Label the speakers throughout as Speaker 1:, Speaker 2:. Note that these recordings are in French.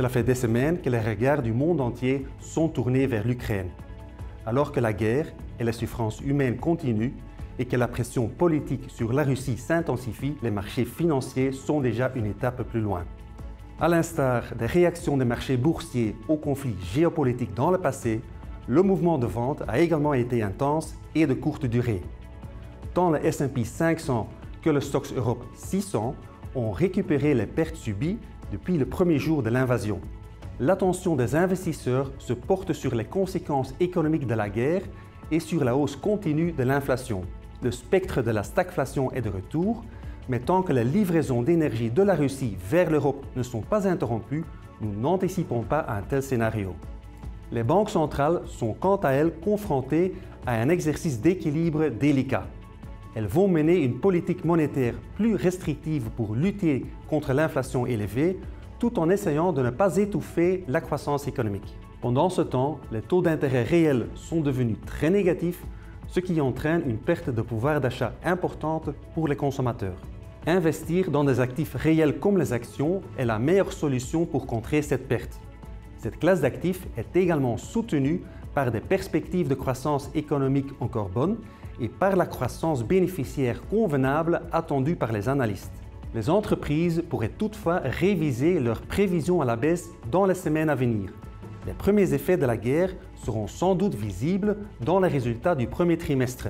Speaker 1: Cela fait des semaines que les regards du monde entier sont tournés vers l'Ukraine. Alors que la guerre et la souffrance humaine continuent et que la pression politique sur la Russie s'intensifie, les marchés financiers sont déjà une étape plus loin. À l'instar des réactions des marchés boursiers au conflit géopolitique dans le passé, le mouvement de vente a également été intense et de courte durée. Tant le S&P 500 que le Stoxx Europe 600 ont récupéré les pertes subies depuis le premier jour de l'invasion. L'attention des investisseurs se porte sur les conséquences économiques de la guerre et sur la hausse continue de l'inflation. Le spectre de la stagflation est de retour, mais tant que les livraisons d'énergie de la Russie vers l'Europe ne sont pas interrompues, nous n'anticipons pas un tel scénario. Les banques centrales sont quant à elles confrontées à un exercice d'équilibre délicat. Elles vont mener une politique monétaire plus restrictive pour lutter contre l'inflation élevée, tout en essayant de ne pas étouffer la croissance économique. Pendant ce temps, les taux d'intérêt réels sont devenus très négatifs, ce qui entraîne une perte de pouvoir d'achat importante pour les consommateurs. Investir dans des actifs réels comme les actions est la meilleure solution pour contrer cette perte. Cette classe d'actifs est également soutenue par des perspectives de croissance économique encore bonnes et par la croissance bénéficiaire convenable attendue par les analystes. Les entreprises pourraient toutefois réviser leurs prévisions à la baisse dans les semaines à venir. Les premiers effets de la guerre seront sans doute visibles dans les résultats du premier trimestre.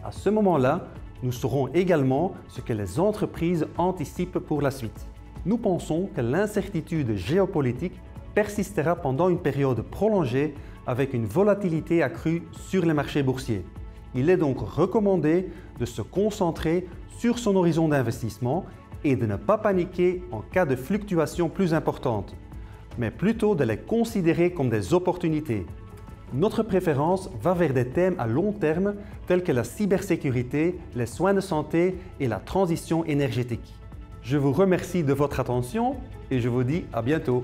Speaker 1: À ce moment-là, nous saurons également ce que les entreprises anticipent pour la suite. Nous pensons que l'incertitude géopolitique persistera pendant une période prolongée avec une volatilité accrue sur les marchés boursiers. Il est donc recommandé de se concentrer sur son horizon d'investissement et de ne pas paniquer en cas de fluctuations plus importantes, mais plutôt de les considérer comme des opportunités. Notre préférence va vers des thèmes à long terme tels que la cybersécurité, les soins de santé et la transition énergétique. Je vous remercie de votre attention et je vous dis à bientôt.